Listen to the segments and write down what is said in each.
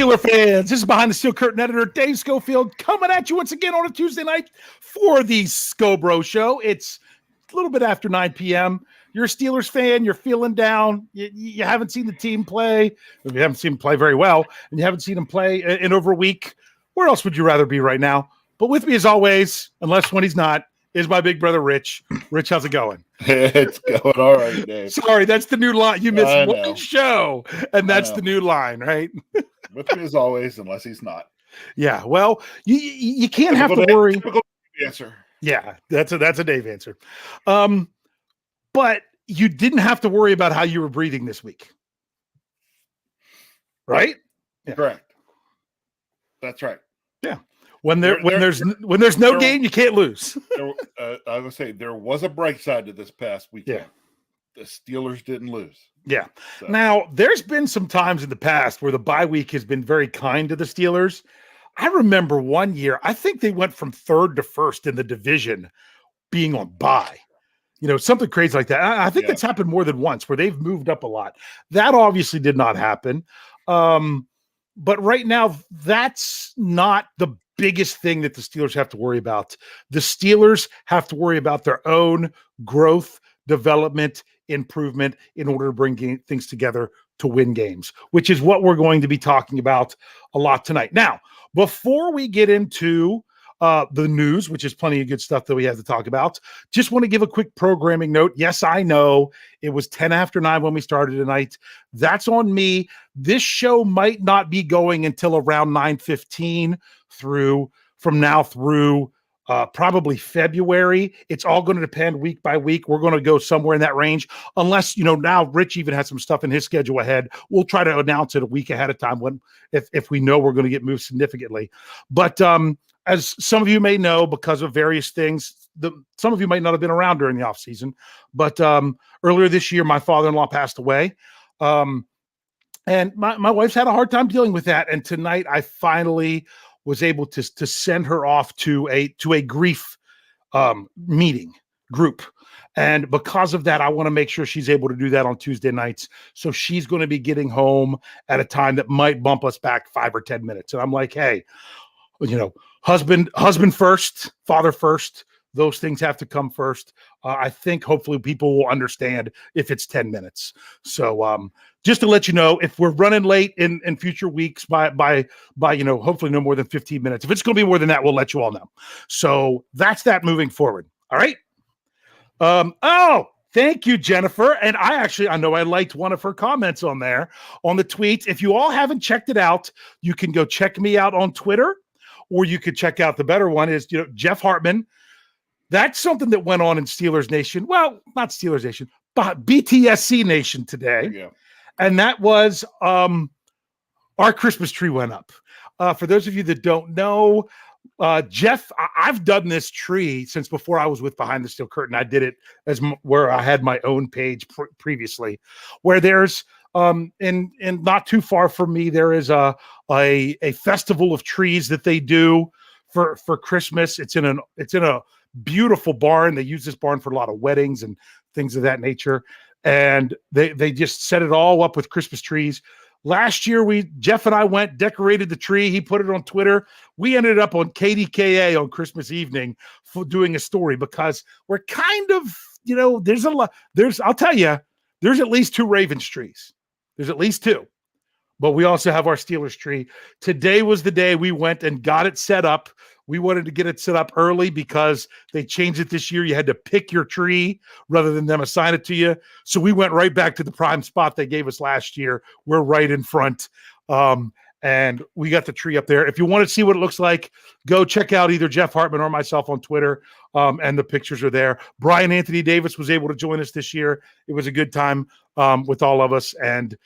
Steeler fans, this is Behind the Steel Curtain editor Dave Schofield coming at you once again on a Tuesday night for the Scho Bro Show. It's a little bit after 9 p.m. You're a Steelers fan. You're feeling down. You haven't seen the team play. You haven't seen them play very well, and you haven't seen them play in over a week. Where else would you rather be right now? But with me, as always, unless when he's not, is my big brother, Rich. Rich, how's it going? It's going all right, Dave. Sorry, that's the new line. You missed one show, and that's the new line, right? With me as always, unless he's not. Yeah, well, you can't have to worry. Typical answer. Yeah, that's a Dave answer. But you didn't have to worry about how you were breathing this week, right? Yeah. Correct. That's right. Yeah. When there's no game, you can't lose. I would say there was a bright side to this past weekend. Yeah. The Steelers didn't lose. Yeah. So. Now, there's been some times in the past where the bye week has been very kind to the Steelers. I remember one year, I think they went from third to first in the division being on bye. You know, something crazy like that. I think that's happened more than once where they've moved up a lot. That obviously did not happen. But right now, that's not the biggest thing that the Steelers have to worry about. The Steelers have to worry about their own growth, development, improvement in order to bring things together to win games, which is what we're going to be talking about a lot tonight. Now, before we get into the news, which is plenty of good stuff that we have to talk about, just want to give a quick programming note. Yes, I know it was 10 after 9 when we started tonight. That's on me. This show might not be going until around 9:15 from now through probably February. It's all going to depend week by week. We're going to go somewhere in that range, unless, now Rich even has some stuff in his schedule ahead. We'll try to announce it a week ahead of time if we know we're going to get moved significantly. But as some of you may know, because of various things, some of you might not have been around during the offseason, but earlier this year, my father-in-law passed away. And my wife's had a hard time dealing with that. And tonight I finally was able to send her off to a grief meeting group. And because of that, I want to make sure she's able to do that on Tuesday nights. So she's going to be getting home at a time that might bump us back 5 or 10 minutes. And I'm like, hey, husband first, father first. Those things have to come first. I think hopefully people will understand if it's 10 minutes. So just to let you know, if we're running late in future weeks by hopefully no more than 15 minutes. If it's going to be more than that, we'll let you all know. So that's that moving forward. All right. Thank you, Jennifer. And I know I liked one of her comments on there on the tweets. If you all haven't checked it out, you can go check me out on Twitter, or you could check out the better one is, Jeff Hartman. That's something that went on in Steelers Nation. Well, not Steelers Nation, but BTSC Nation today. Yeah. And that was our Christmas tree went up. For those of you that don't know, Jeff, I've done this tree since before I was with Behind the Steel Curtain. I did it where I had my own page previously, where there's and not too far from me, there is a festival of trees that they do for Christmas. It's in a beautiful barn. They use this barn for a lot of weddings and things of that nature. And they just set it all up with Christmas trees. Last year, Jeff and I went, decorated the tree. He put it on Twitter. We ended up on KDKA on Christmas evening for doing a story because we're kind of, there's a lot. I'll tell you, there's at least 2 Ravens trees. There's at least 2. But we also have our Steelers tree. Today was the day we went and got it set up. We wanted to get it set up early because they changed it this year. You had to pick your tree rather than them assign it to you. So we went right back to the prime spot they gave us last year. We're right in front. And we got the tree up there. If you want to see what it looks like, go check out either Jeff Hartman or myself on Twitter. And the pictures are there. Brian Anthony Davis was able to join us this year. It was a good time with all of us. And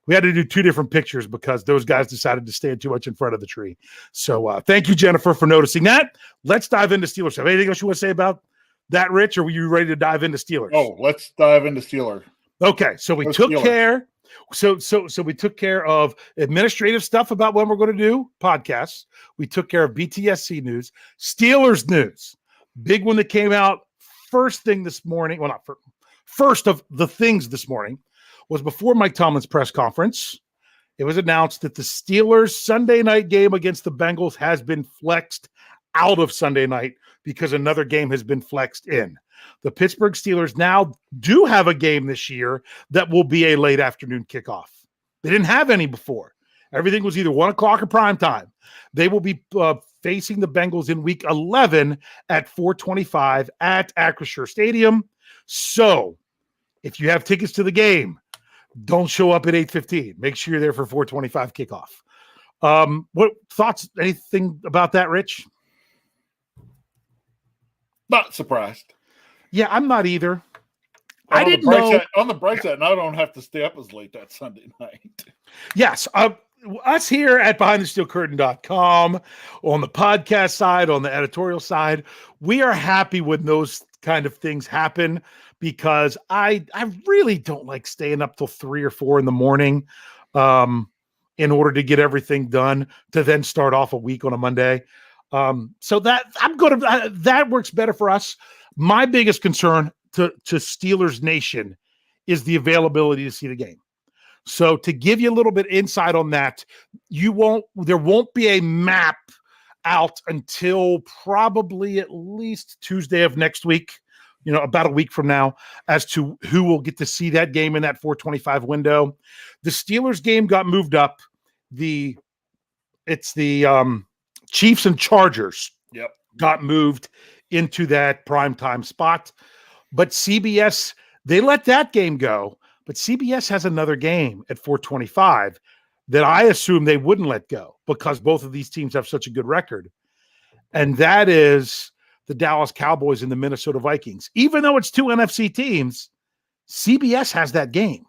we had to do 2 different pictures because those guys decided to stand too much in front of the tree. So thank you, Jennifer, for noticing that. Let's dive into Steelers stuff. Anything else you want to say about that, Rich, or were you ready to dive into Steelers? Oh, let's dive into Steelers. Okay, so we took care. So we took care of administrative stuff about when we're going to do podcasts. We took care of BTSC news, Steelers news. Big one that came out first thing this morning. Well, not first of the things this morning was before Mike Tomlin's press conference. it was announced that the Steelers' Sunday night game against the Bengals has been flexed out of Sunday night because another game has been flexed in. The Pittsburgh Steelers now do have a game this year that will be a late afternoon kickoff. They didn't have any before. Everything was either 1 o'clock or prime time. They will be facing the Bengals in week 11 at 4:25 at Acrisure Stadium. So if you have tickets to the game, don't show up at 8:15. Make sure you're there for 4:25 kickoff. What thoughts, anything about that, Rich? Not surprised. Yeah, I'm not either. And I didn't know. On the bright side, I don't have to stay up as late that Sunday night. Yes. Us here at BehindTheSteelCurtain.com, on the podcast side, on the editorial side, we are happy when those kind of things happen because I really don't like staying up till 3 or 4 in the morning in order to get everything done to then start off a week on a Monday. So that that works better for us. My biggest concern to Steelers Nation is the availability to see the game. So to give you a little bit insight on that, there won't be a map out until probably at least Tuesday of next week, about a week from now, as to who will get to see that game in that 4:25 window. The Steelers game got moved up. It's the Chiefs and Chargers got moved into that primetime spot. But CBS, they let that game go. But CBS has another game at 4:25 that I assume they wouldn't let go because both of these teams have such a good record. And that is the Dallas Cowboys and the Minnesota Vikings. Even though it's 2 NFC teams, CBS has that game.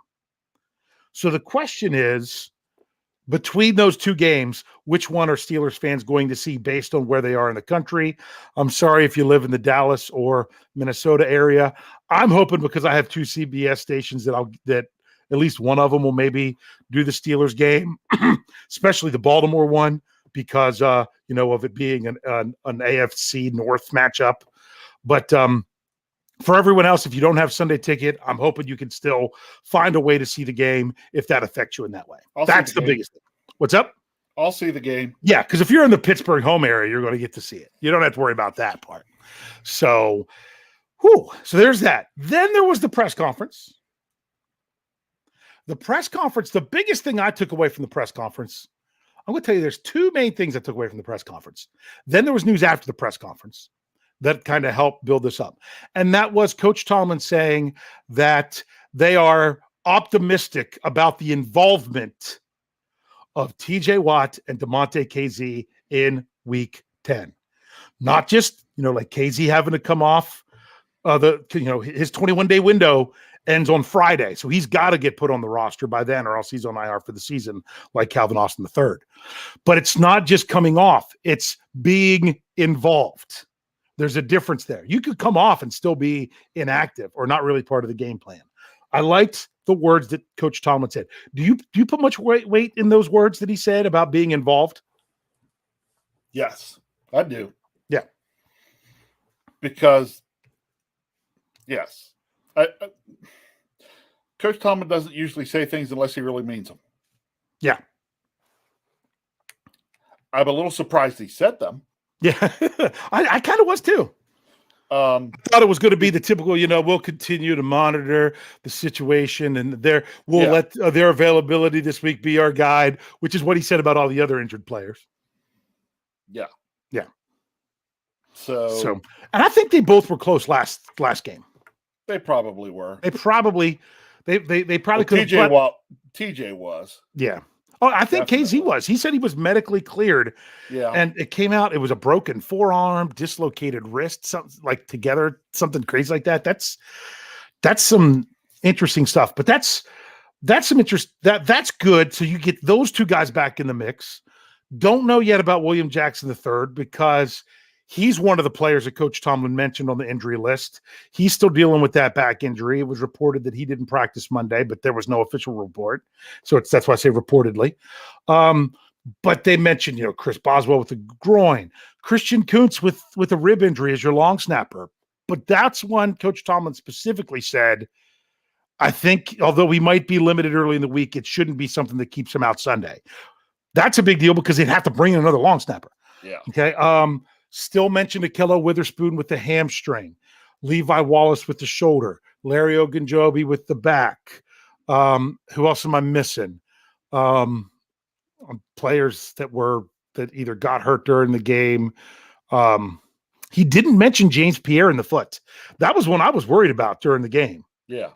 So the question is, between those two games, which one are Steelers fans going to see based on where they are in the country? I'm sorry if you live in the Dallas or Minnesota area. I'm hoping because I have 2 CBS stations that at least one of them will maybe do the Steelers game, especially the Baltimore one, because of it being an AFC North matchup. But for everyone else, if you don't have Sunday ticket, I'm hoping you can still find a way to see the game if that affects you in that way. That's the biggest thing. What's up? I'll see the game. Yeah, because if you're in the Pittsburgh home area, you're going to get to see it. You don't have to worry about that part. So, so there's that. Then there was the press conference. The press conference, the biggest thing I took away from the press conference, I'm going to tell you there's 2 main things I took away from the press conference. Then there was news after the press conference that kind of helped build this up. And that was Coach Tomlin saying that they are optimistic about the involvement of TJ Watt and DeMonte KZ in week 10. Not just, like KZ having to come off his 21-day window ends on Friday. So he's got to get put on the roster by then or else he's on IR for the season like Calvin Austin III. But it's not just coming off, it's being involved. There's a difference there. You could come off and still be inactive or not really part of the game plan. I liked the words that Coach Tomlin said. Do you put much weight in those words that he said about being involved? Yes, I do. Yeah. Because, yes. Coach Tomlin doesn't usually say things unless he really means them. Yeah. I'm a little surprised he said them. Yeah, I kind of was too. I thought it was going to be the typical, we'll continue to monitor the situation and we'll let their availability this week be our guide, which is what he said about all the other injured players. Yeah. Yeah. So and I think they both were close last game. They probably were. They probably could have. TJ was. Yeah. Oh, I think KZ was. He said he was medically cleared. Yeah. And it came out, it was a broken forearm, dislocated wrist, something like together, something crazy like that. That's some interesting stuff. But that's some interest. That's good. So you get those 2 guys back in the mix. Don't know yet about William Jackson III because he's one of the players that Coach Tomlin mentioned on the injury list. He's still dealing with that back injury. It was reported that he didn't practice Monday, but there was no official report. So that's why I say reportedly. But they mentioned, Chris Boswell with a groin, Christian Kuntz with a rib injury as your long snapper. But that's one Coach Tomlin specifically said, I think, although we might be limited early in the week, it shouldn't be something that keeps him out Sunday. That's a big deal because they'd have to bring in another long snapper. Yeah. Okay. Still mentioned Akello Witherspoon with the hamstring, Levi Wallace with the shoulder, Larry Ogunjobi with the back. Who else am I missing? Players that either got hurt during the game. He didn't mention James Pierre in the foot. That was one I was worried about during the game. Yeah.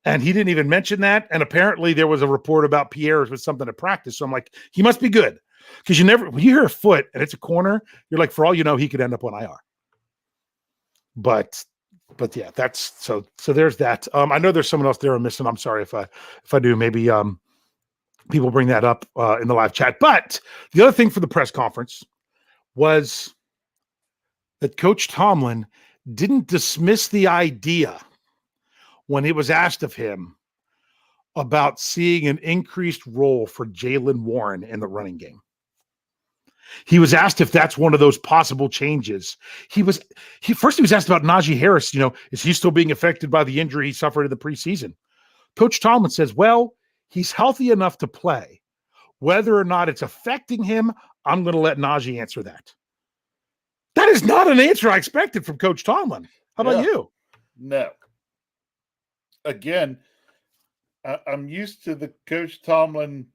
And he didn't even mention that. And apparently there was a report about Pierre's with something at practice. So I'm like, he must be good. Because when you hear a foot and it's a corner, you're like, for all you know, he could end up on IR. But yeah, that's so there's that. I know there's someone else there I'm missing. I'm sorry if I do. Maybe people bring that up in the live chat. But the other thing for the press conference was that Coach Tomlin didn't dismiss the idea when it was asked of him about seeing an increased role for Jaylen Warren in the running game. He was asked if that's one of those possible changes. He was asked about Najee Harris. Is he still being affected by the injury he suffered in the preseason? Coach Tomlin says, well, he's healthy enough to play. Whether or not it's affecting him, I'm going to let Najee answer that. That is not an answer I expected from Coach Tomlin. How about you? No. Again, I'm used to the Coach Tomlin.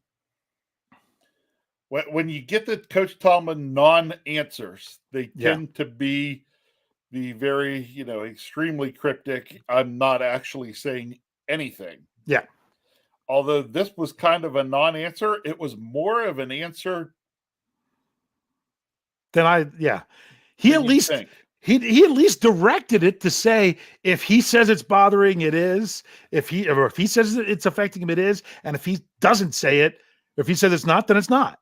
When you get the Coach Tomlin non-answers, they tend to be the very, extremely cryptic. I'm not actually saying anything. Yeah. Although this was kind of a non-answer, it was more of an answer than He at least directed it to say if he says it's bothering, it is. If he says it's affecting him, it is. And if he doesn't say it, if he says it's not, then it's not.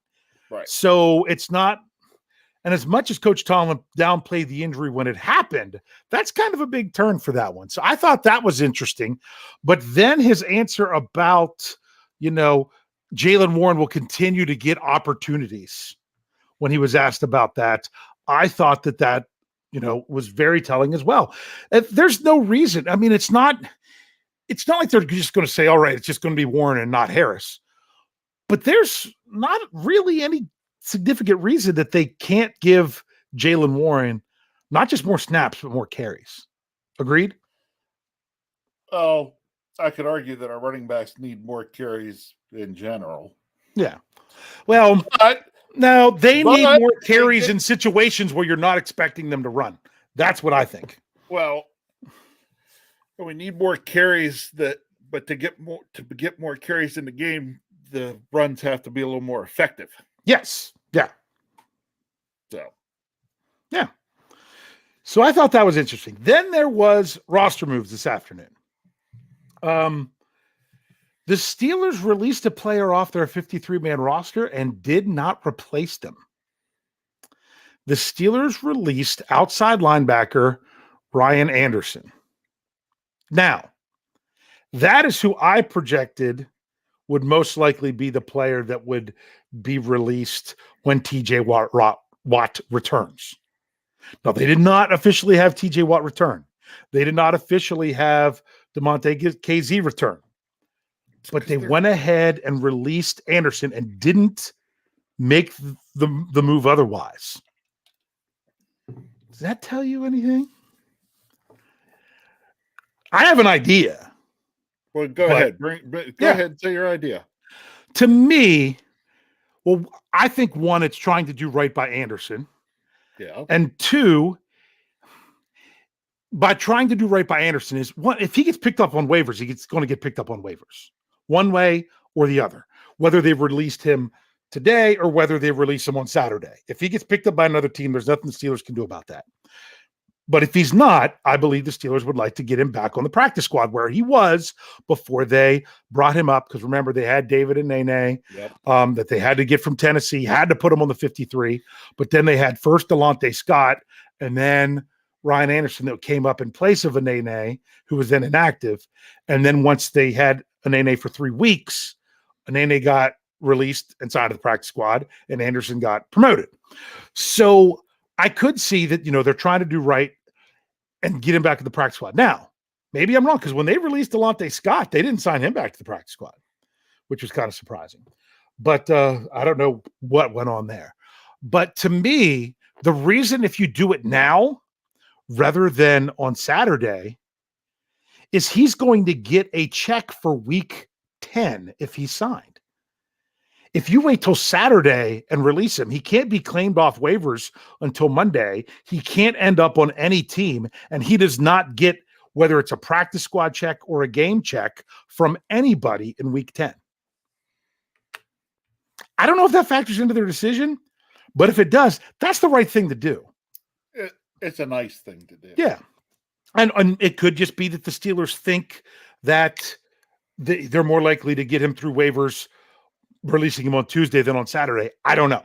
Right. So it's not. And as much as Coach Tomlin downplayed the injury when it happened, that's kind of a big turn for that one. So I thought that was interesting. But then his answer about, Jaylen Warren will continue to get opportunities when he was asked about that. I thought that was very telling as well. There's no reason. I mean, it's not like they're just going to say, all right, it's just going to be Warren and not Harris. But there's not really any significant reason that they can't give Jaylen Warren not just more snaps, but more carries. Agreed? Oh, I could argue that our running backs need more carries in general. Yeah. Well, no, they need more carries in situations where you're not expecting them to run. That's what I think. Well, we need more carries but to get more carries in the game, the runs have to be a little more effective. Yes. Yeah. So. Yeah. So I thought that was interesting. Then there was roster moves this afternoon. The Steelers released a player off their 53-man roster and did not replace them. The Steelers released outside linebacker Ryan Anderson. Now, that is who I projected would most likely be the player that would be released when TJ Watt returns. Now, they did not officially have TJ Watt return. They did not officially have DeMonte KZ return. But they went ahead and released Anderson and didn't make the move otherwise. Does that tell you anything? I have an idea. Well, go ahead. Go ahead and say your idea. To me, well, I think one, it's trying to do right by Anderson. Yeah. And two, by trying to do right by Anderson is one, if he gets picked up on waivers, he's going to get picked up on waivers one way or the other, whether they've released him today or whether they release him on Saturday. If he gets picked up by another team, there's nothing the Steelers can do about that. But if he's not, I believe the Steelers would like to get him back on the practice squad where he was before they brought him up. Because remember, they had David and Nene that they had to get from Tennessee, had to put him on the 53. But then they had first Delonte Scott and then Ryan Anderson that came up in place of a Nene, who was then inactive. And then once they had a Nene for 3 weeks, a Nene got released inside of the practice squad and Anderson got promoted. So I could see that, they're trying to do right and get him back to the practice squad. Now, Maybe I'm wrong, because when they released Delonte Scott, they didn't sign him back to the practice squad, which was kind of surprising. But I don't know what went on there. But to me, the reason if you do it now rather than on Saturday is he's going to get a check for week 10 if he's signed. If you wait till Saturday and release him, he can't be claimed off waivers until Monday. He can't end up on any team, and he does not get, whether it's a practice squad check or a game check, from anybody in week 10. I don't know if that factors into their decision, but if it does, that's the right thing to do. It's a nice thing to do. Yeah. And it could just be that the Steelers think that they're more likely to get him through waivers releasing him on Tuesday than on Saturday. I don't know.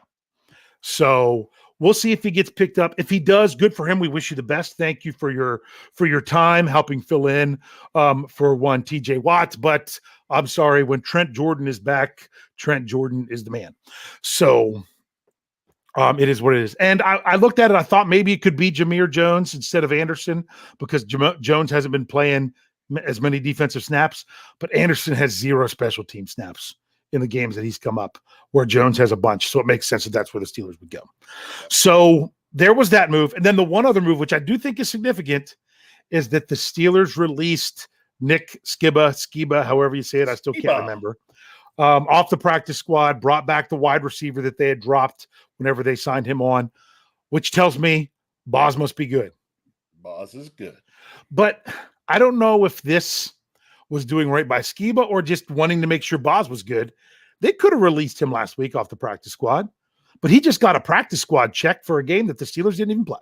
So we'll see if he gets picked up. If he does, good for him. We wish you the best. Thank you for your time helping fill in for one TJ Watt. But I'm sorry, when Trent Jordan is back, Trent Jordan is the man. So it is what it is. And I looked at it. I thought maybe it could be Jameer Jones instead of Anderson, because Jones hasn't been playing as many defensive snaps, but Anderson has 0 special team snaps in the games that he's come up, where Jones has a bunch. So it makes sense that that's where the Steelers would go. So there was that move. And then the one other move, which I do think is significant, is that the Steelers released Nick Skiba, however you say it, I still can't remember, off the practice squad, brought back the wide receiver that they had dropped whenever they signed him on, which tells me Boz must be good. Boz is good. But I don't know if this was doing right by Skiba or just wanting to make sure Boz was good. They could have released him last week off the practice squad, but he just got a practice squad check for a game that the Steelers didn't even play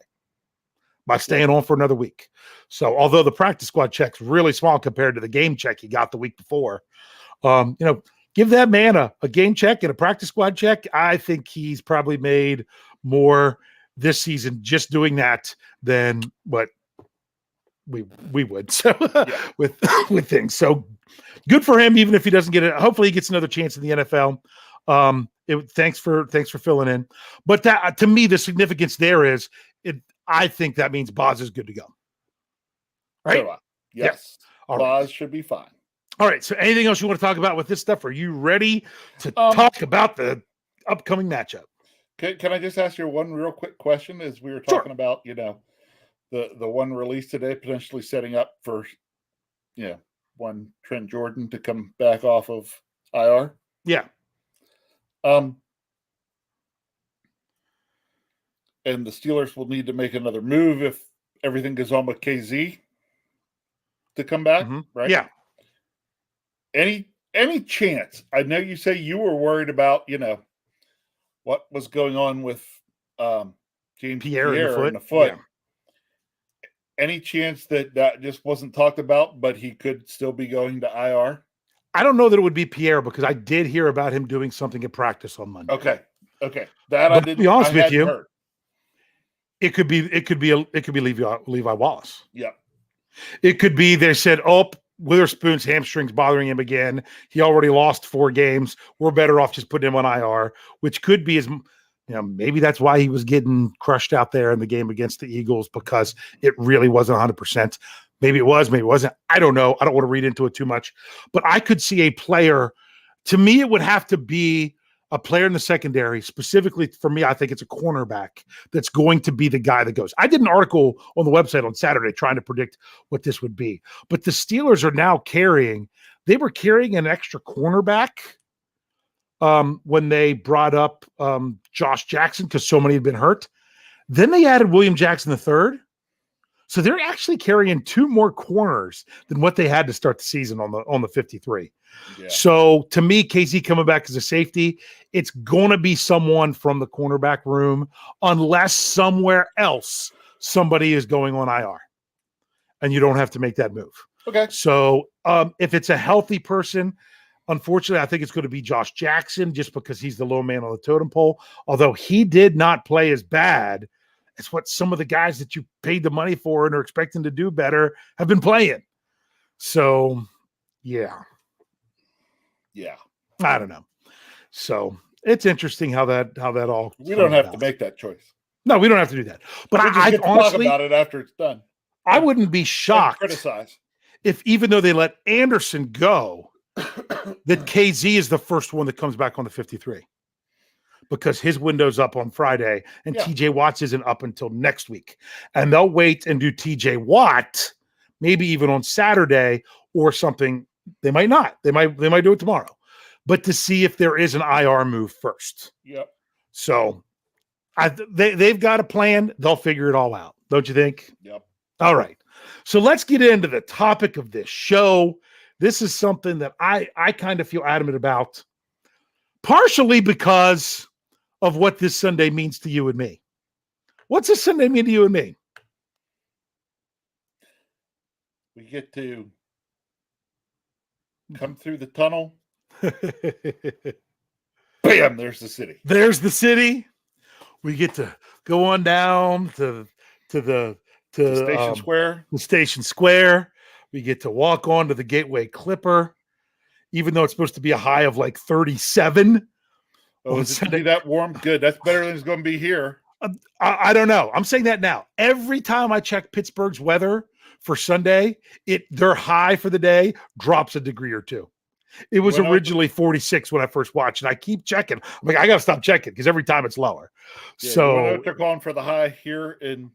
by staying on for another week. So although the practice squad check's really small compared to the game check he got the week before, give that man a game check and a practice squad check. I think he's probably made more this season just doing that than what we would. So with things. So good for him, even if he doesn't get it. Hopefully he gets another chance in the NFL. Thanks for filling in. But that, to me, the significance there is I think that means Boz is good to go. Right? Yes. Yeah. Boz should be fine. All right. So anything else you want to talk about with this stuff? Are you ready to talk about the upcoming matchup? Can I just ask you one real quick question? As we were talking about, the one release today potentially setting up for, one Trent Jordan to come back off of IR. Yeah. And the Steelers will need to make another move if everything goes on with KZ to come back, right? Yeah. Any chance? I know you say you were worried about, what was going on with James Pierre in the foot. Yeah. Any chance that just wasn't talked about, but he could still be going to IR? I don't know that it would be Pierre, because I did hear about him doing something at practice on Monday. Okay. That but I didn't. To be honest with you, heard. It could be Levi Wallace. Yeah. It could be they said, Witherspoon's hamstring's bothering him again. He already lost 4 games. We're better off just putting him on IR, which could be maybe that's why he was getting crushed out there in the game against the Eagles, because it really wasn't 100%. Maybe it was, maybe it wasn't. I don't know. I don't want to read into it too much, but I could see a player. To me, it would have to be a player in the secondary. Specifically for me, I think it's a cornerback that's going to be the guy that goes. I did an article on the website on Saturday trying to predict what this would be, but the Steelers are now they were carrying an extra cornerback when they brought up Josh Jackson, because so many had been hurt. Then they added William Jackson III. So they're actually carrying 2 more corners than what they had to start the season on the 53. Yeah. So to me, KZ coming back as a safety, it's going to be someone from the cornerback room, unless somewhere else somebody is going on IR, and you don't have to make that move. Okay. So if it's a healthy person, unfortunately, I think it's going to be Josh Jackson, just because he's the low man on the totem pole. Although he did not play as bad as what some of the guys that you paid the money for and are expecting to do better have been playing. So, yeah. I don't know. So it's interesting how that all. We don't have to make that choice. No, we don't have to do that. But I honestly talk about it after it's done. I wouldn't be shocked. Criticize. if even though they let Anderson go, that KZ is the first one that comes back on the 53 because his window's up on Friday and TJ Watt isn't up until next week. And they'll wait and do TJ Watt maybe even on Saturday or something. They might not. They might do it tomorrow. But to see if there is an IR move first. Yep. So they've got a plan. They'll figure it all out. Don't you think? Yep. All right. So let's get into the topic of this show. This is something that I kind of feel adamant about, partially because of what this Sunday means to you and me. What's this Sunday mean to you and me? We get to come through the tunnel. Bam, there's the city. There's the city. We get to go on down to the Station Square. The Station Square. We get to walk on to the Gateway Clipper, even though it's supposed to be a high of like 37. Oh, is it going to be that warm? Good. That's better than it's going to be here. I don't know. I'm saying that now. Every time I check Pittsburgh's weather for Sunday, their high for the day drops a degree or two. It was originally 46 when I first watched, and I keep checking. I'm like, I got to stop checking because every time it's lower. Yeah, so you know what they're calling for the high here in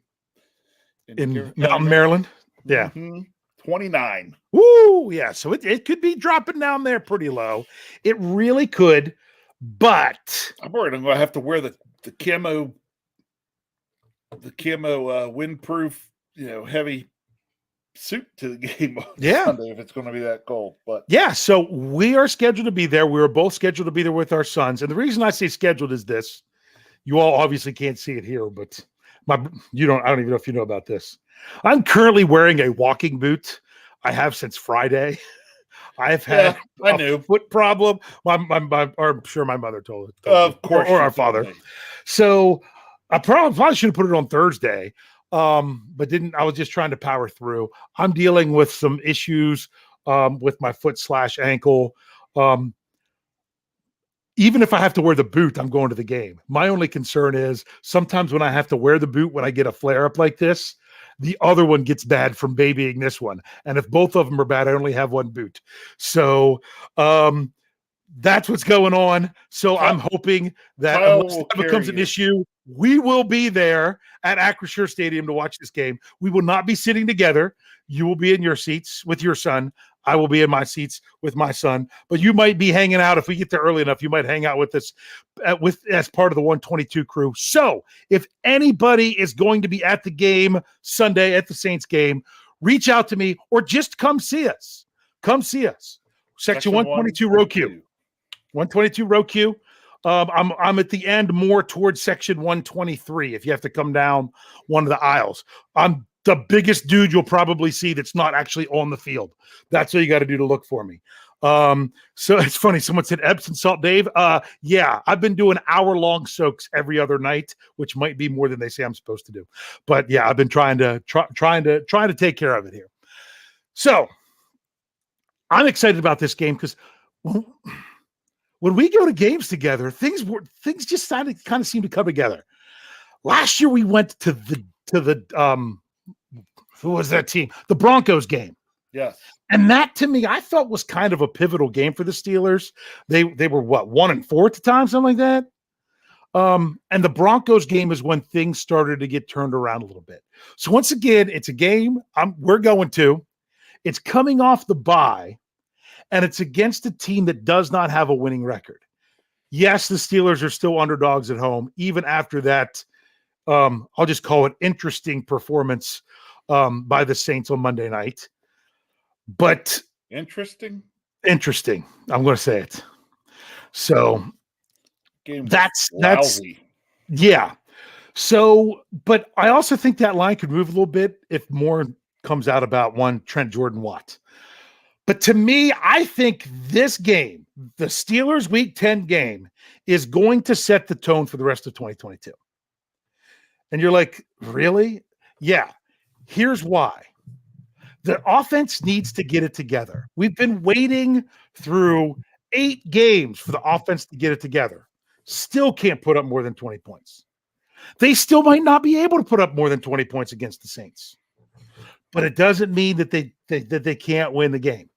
Mountain, Maryland? Yeah. Mm-hmm. 29. Woo! Yeah. So it could be dropping down there pretty low. It really could, but I'm worried I'm going to have to wear the camo windproof, heavy suit to the game on Sunday if it's going to be that cold. But yeah, so we are scheduled to be there. We were both scheduled to be there with our sons. And the reason I say scheduled is this. You all obviously can't see it here, but I don't even know if you know about this. I'm currently wearing a walking boot. I have since Friday. I've had a foot problem. I'm sure my mother told it. Of course. Or our father. So I probably should have put it on Thursday. But didn't. I was just trying to power through. I'm dealing with some issues with my foot / ankle. Even if I have to wear the boot, I'm going to the game. My only concern is sometimes when I have to wear the boot, when I get a flare up like this, the other one gets bad from babying this one. And if both of them are bad, I only have one boot. So that's what's going on. So I'm hoping that unless that becomes an issue, we will be there at Acrisure Stadium to watch this game. We will not be sitting together. You will be in your seats with your son. I will be in my seats with my son. But you might be hanging out if we get there early enough. You might hang out with us as part of the 122 crew. So if anybody is going to be at the game Sunday at the Saints game, reach out to me or just come see us. Come see us. Section 122 row Q. 122 row Q. I'm at the end more towards section 123 if you have to come down one of the aisles. I'm the biggest dude you'll probably see that's not actually on the field. That's what you got to do to look for me. So it's funny. Someone said Epsom salt, Dave. Yeah, I've been doing hour-long soaks every other night, which might be more than they say I'm supposed to do. But yeah, I've been trying to take care of it here. So I'm excited about this game because when we go to games together, things just kind of seem to come together. Last year we went to the who was that team? The Broncos game. Yes. And that to me, I felt was kind of a pivotal game for the Steelers. They were 1-4 at the time, something like that. And the Broncos game is when things started to get turned around a little bit. So once again, it's a game we're going to. It's coming off the bye. And it's against a team that does not have a winning record. Yes, the Steelers are still underdogs at home, even after that, I'll just call it interesting performance by the Saints on Monday night. But interesting. I'm going to say it. So that's lousy. Yeah. So, but I also think that line could move a little bit if more comes out about one Trent Jordan Watt. But to me, I think this game, the Steelers Week 10 game, is going to set the tone for the rest of 2022. And you're like, really? Yeah. Here's why. The offense needs to get it together. We've been waiting through 8 games for the offense to get it together. Still can't put up more than 20 points. They still might not be able to put up more than 20 points against the Saints. but it doesn't mean that they can't win the game.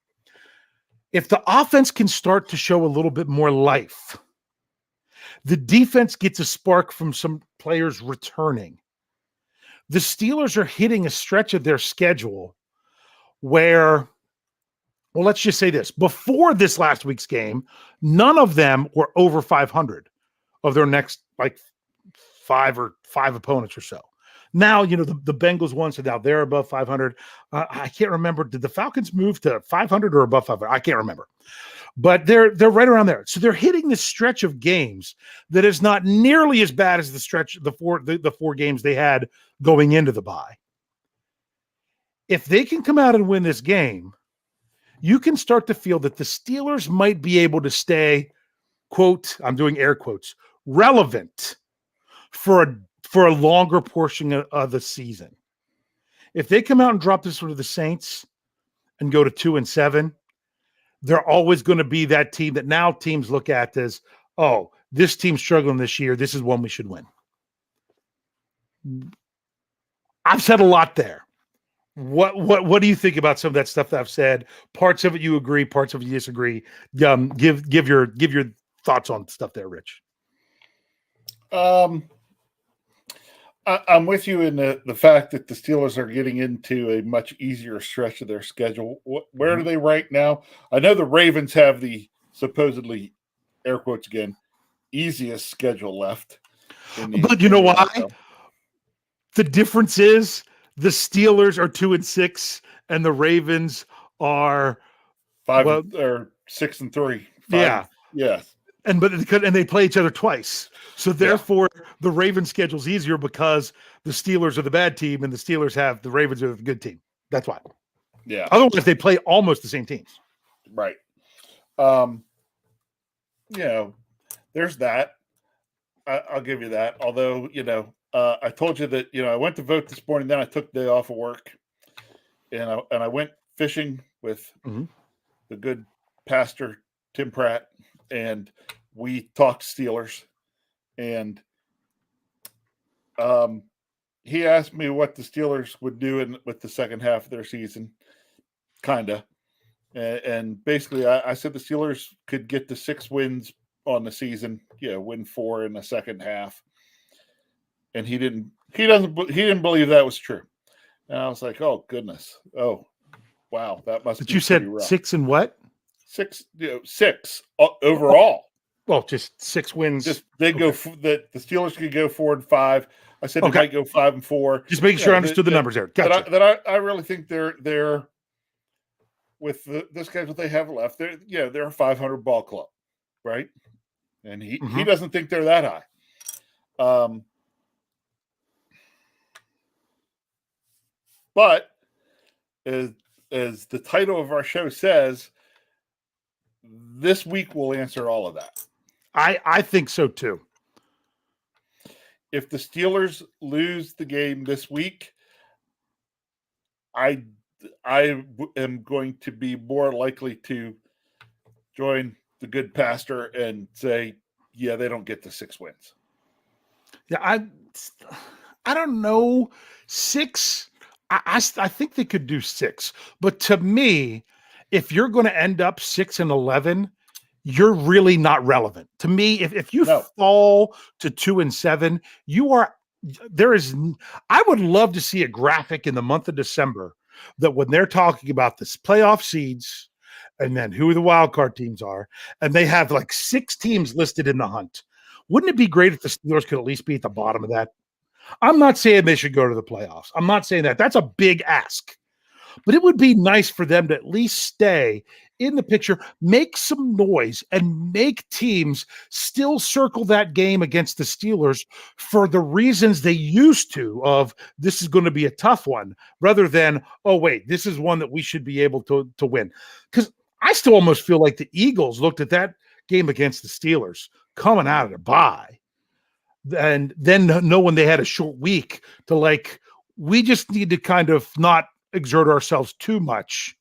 If the offense can start to show a little bit more life, the defense gets a spark from some players returning. The Steelers are hitting a stretch of their schedule where, well, let's just say this. Before this last week's game, none of them were over 500 of their next five opponents or so. Now, the Bengals won, so now they're above 500. I can't remember. Did the Falcons move to 500 or above 500? I can't remember. But they're right around there. So they're hitting this stretch of games that is not nearly as bad as the four games they had going into the bye. If they can come out and win this game, you can start to feel that the Steelers might be able to stay, quote, I'm doing air quotes, relevant for a longer portion of the season. If they come out and drop this one to the Saints and go to 2-7, they're always going to be that team that now teams look at as, oh, this team's struggling this year. This is one we should win. I've said a lot there. What do you think about some of that stuff that I've said? Parts of it you agree, parts of it you disagree. Give your thoughts on stuff there, Rich. I'm with you in the fact that the Steelers are getting into a much easier stretch of their schedule. Where are they right now? I know the Ravens have the supposedly, air quotes again, easiest schedule left. But you know why? The difference is the Steelers are 2-6 and the Ravens are 6-3. Yeah. Yes. And they play each other twice. So therefore the Ravens schedule's easier because the Steelers are the bad team and the Ravens are the good team. That's why. Yeah. Otherwise they play almost the same teams. Right. There's that. I'll give you that. Although, I told you that, I went to vote this morning, then I took the day off of work and I went fishing with the good pastor, Tim Pratt, and we talked Steelers, and he asked me what the Steelers would do with the second half of their season, kind of. And basically I said the Steelers could get to 6 wins on the season, win 4 in the second half. And he didn't believe that was true. And I was like, oh goodness. Oh, wow. That must be. You said rough. 6 and what? 6 overall. Well, just 6 wins. Just they go the Steelers could go 4-5. I said they might go 5-4. Just making sure I understood the numbers there. Gotcha. I really think they're with the schedule they have left. They're a 500 ball club, right? And he doesn't think they're that high. But as the title of our show says, this week will answer all of that. I think so too. If the Steelers lose the game this week, I am going to be more likely to join the good pastor and say, yeah, they don't get the 6 wins. Yeah, I don't know. 6. I think they could do 6. But to me, if you're going to end up 6-11, you're really not relevant. To me, if you fall to 2-7, I would love to see a graphic in the month of December that when they're talking about this playoff seeds and then who the wild card teams are, and they have like 6 teams listed in the hunt. Wouldn't it be great if the Steelers could at least be at the bottom of that? I'm not saying they should go to the playoffs. I'm not saying that. That's a big ask. But it would be nice for them to at least stay in the picture, make some noise, and make teams still circle that game against the Steelers for the reasons they used to of this is going to be a tough one, rather than, oh, wait, this is one that we should be able to win. Because I still almost feel like the Eagles looked at that game against the Steelers coming out of the bye and then knowing they had a short week to we just need to kind of not exert ourselves too much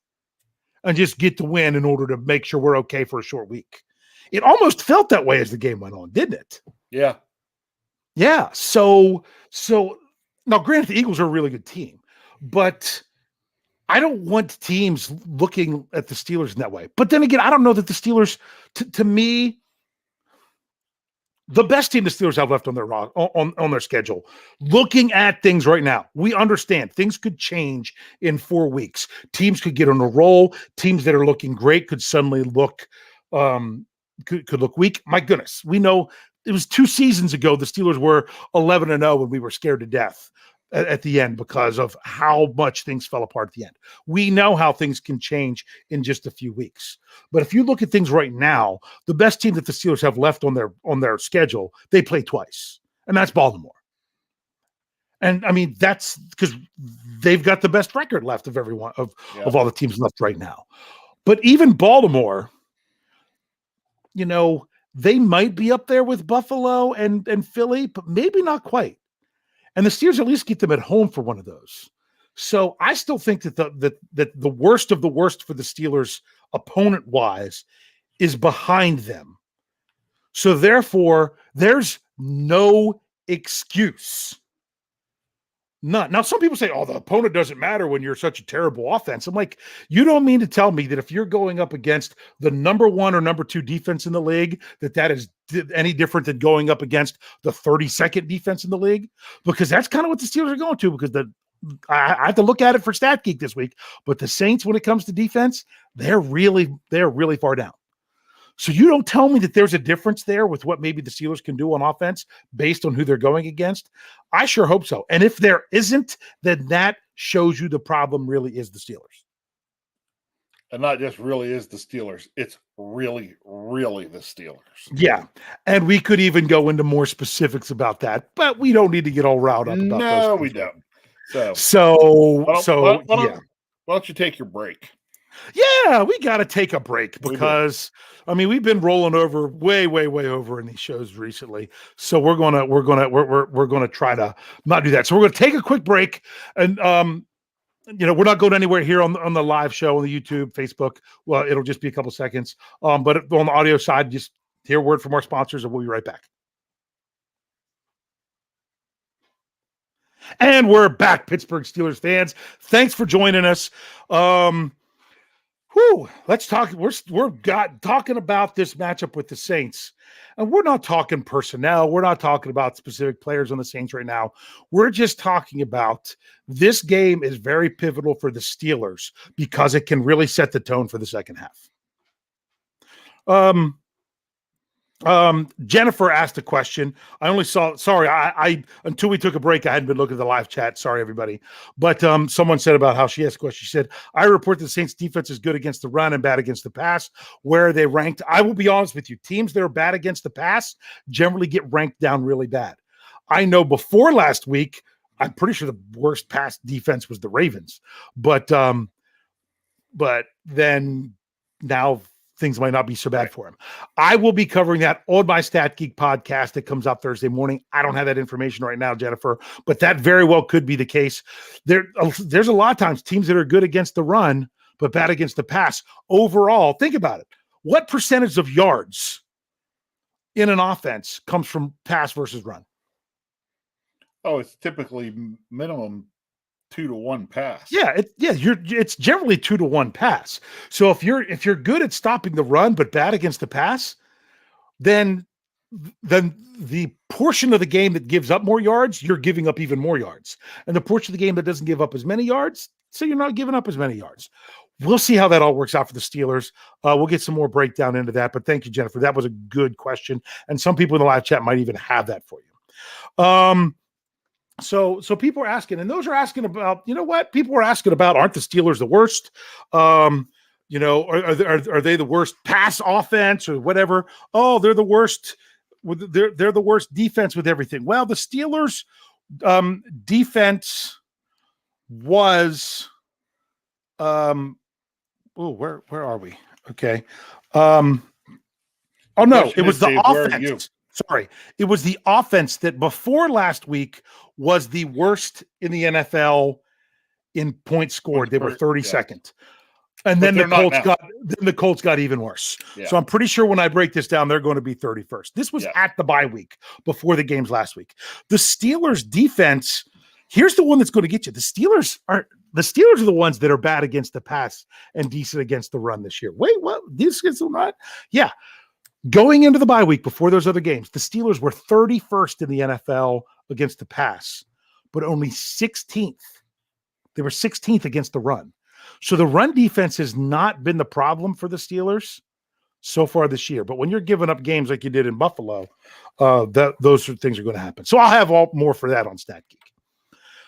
and just get the win in order to make sure we're okay for a short week. It almost felt that way as the game went on, didn't it? Yeah. Yeah. So now granted, the Eagles are a really good team, but I don't want teams looking at the Steelers in that way. But then again, I don't know that the Steelers, to me, the best team the Steelers have left on their schedule. Looking at things right now, we understand things could change in 4 weeks. Teams could get on a roll. Teams that are looking great could suddenly look could look weak. My goodness, we know it was 2 seasons ago the Steelers were 11-0 when we were scared to death at the end because of how much things fell apart at the end. We know how things can change in just a few weeks. But if you look at things right now, the best team that the Steelers have left on their schedule, they play twice, and that's Baltimore. And I mean, that's because they've got the best record left of everyone of all the teams left right now. But even Baltimore, they might be up there with Buffalo and Philly, but maybe not quite. And the Steelers at least get them at home for one of those. So I still think that the worst of the worst for the Steelers opponent-wise is behind them. So therefore, there's no excuse. None. Now, some people say, the opponent doesn't matter when you're such a terrible offense. I'm like, you don't mean to tell me that if you're going up against the number 1 or number 2 defense in the league, that is any different than going up against the 32nd defense in the league? Because that's kind of what the Steelers are going to, because I have to look at it for Stat Geek this week, but the Saints, when it comes to defense, they're really far down. So you don't tell me that there's a difference there with what maybe the Steelers can do on offense based on who they're going against. I sure hope so. And if there isn't, then that shows you the problem really is the Steelers. And not just really is the Steelers. It's really, really the Steelers. Yeah. And we could even go into more specifics about that, but we don't need to get all riled up about those. No, we don't. Why don't you take your break? Yeah, we got to take a break because we've been rolling over way over in these shows recently. So we're gonna try to not do that. So we're gonna take a quick break, and we're not going anywhere here on the live show on the YouTube, Facebook. Well, it'll just be a couple seconds. But on the audio side, just hear a word from our sponsors, and we'll be right back. And we're back, Pittsburgh Steelers fans. Thanks for joining us. Let's talk. We're talking about this matchup with the Saints, and we're not talking personnel. We're not talking about specific players on the Saints right now. We're just talking about this game is very pivotal for the Steelers because it can really set the tone for the second half. Jennifer asked a question. I only saw, I until we took a break, I hadn't been looking at the live chat. Sorry, everybody. But someone said about how she asked a question. She said, I report the Saints defense is good against the run and bad against the pass. Where are they ranked? I will be honest with you. Teams that are bad against the pass generally get ranked down really bad. I know before last week, I'm pretty sure the worst pass defense was the Ravens. But then now things might not be so bad for him. I will be covering that on my Stat Geek podcast that comes out Thursday morning. I don't have that information right now, Jennifer, but that very well could be the case. There's a lot of times teams that are good against the run, but bad against the pass. Overall, think about it. What percentage of yards in an offense comes from pass versus run? Oh, it's typically minimum 2-to-1 pass. Yeah, it's generally 2-to-1 pass. So if you're good at stopping the run but bad against the pass, then the portion of the game that gives up more yards, you're giving up even more yards. And the portion of the game that doesn't give up as many yards, so you're not giving up as many yards. We'll see how that all works out for the Steelers. We'll get some more breakdown into that. But thank you, Jennifer. That was a good question. And some people in the live chat might even have that for you. So people are asking, and those are asking about, what people are asking about, aren't the Steelers the worst? Are they the worst pass offense or whatever? Oh, they're the worst. They're the worst defense with everything. Well, the Steelers defense was, where are we? Okay. Oh no, it was the offense. Sorry, it was the offense that before last week was the worst in the NFL in points scored. They were 32nd. And then the Colts got even worse. Yeah. So I'm pretty sure when I break this down, they're going to be 31st. This was at the bye week before the games last week. The Steelers defense, here's the one that's going to get you. The Steelers The Steelers are the ones that are bad against the pass and decent against the run this year. Wait, what? These guys are not? Yeah. Going into the bye week before those other games, the Steelers were 31st in the NFL against the pass, but only 16th. They were 16th against the run. So the run defense has not been the problem for the Steelers so far this year. But when you're giving up games like you did in Buffalo, those things are going to happen. So I'll have more for that on Stat Geek.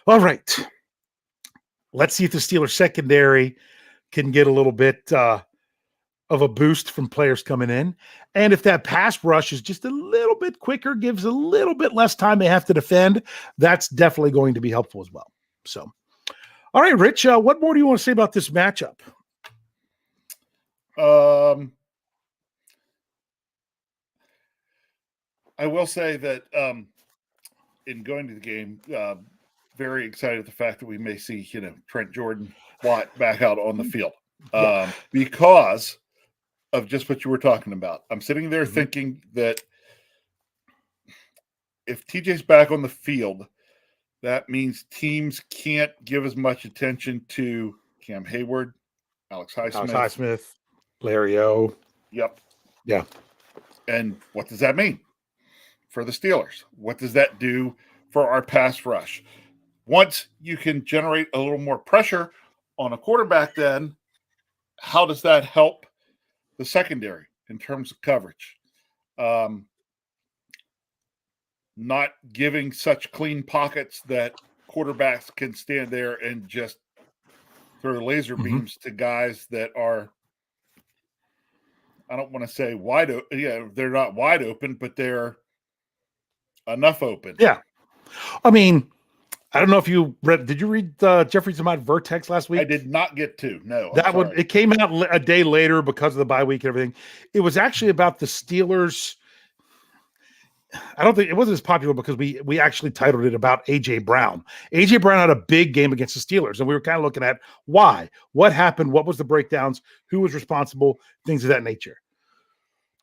All right. Let's see if the Steelers secondary can get a little bit of a boost from players coming in. And if that pass rush is just a little bit quicker, gives a little bit less time they have to defend, that's definitely going to be helpful as well. So, all right, Rich, what more do you want to say about this matchup? I will say that in going to the game, very excited at the fact that we may see, Trent Jordan Watt back out on the field because of just what you were talking about. I'm sitting there thinking that if TJ's back on the field, that means teams can't give as much attention to Cam Hayward, Alex Highsmith, Larry O. Yep. Yeah. And what does that mean for the Steelers? What does that do for our pass rush? Once you can generate a little more pressure on a quarterback, then how does that help the secondary in terms of coverage? Not giving such clean pockets that quarterbacks can stand there and just throw laser beams to guys that are, I don't want to say wide open. Yeah, they're not wide open, but they're enough open. Yeah. I mean, I don't know if you read, did you read Jeffrey Zamad Vertex last week? I did not get to. No. That one, it came out a day later because of the bye week and everything. It was actually about the Steelers. I don't think it wasn't as popular because we actually titled it about AJ Brown. AJ Brown had a big game against the Steelers, and we were kind of looking at why, what happened, what was the breakdowns, who was responsible, things of that nature.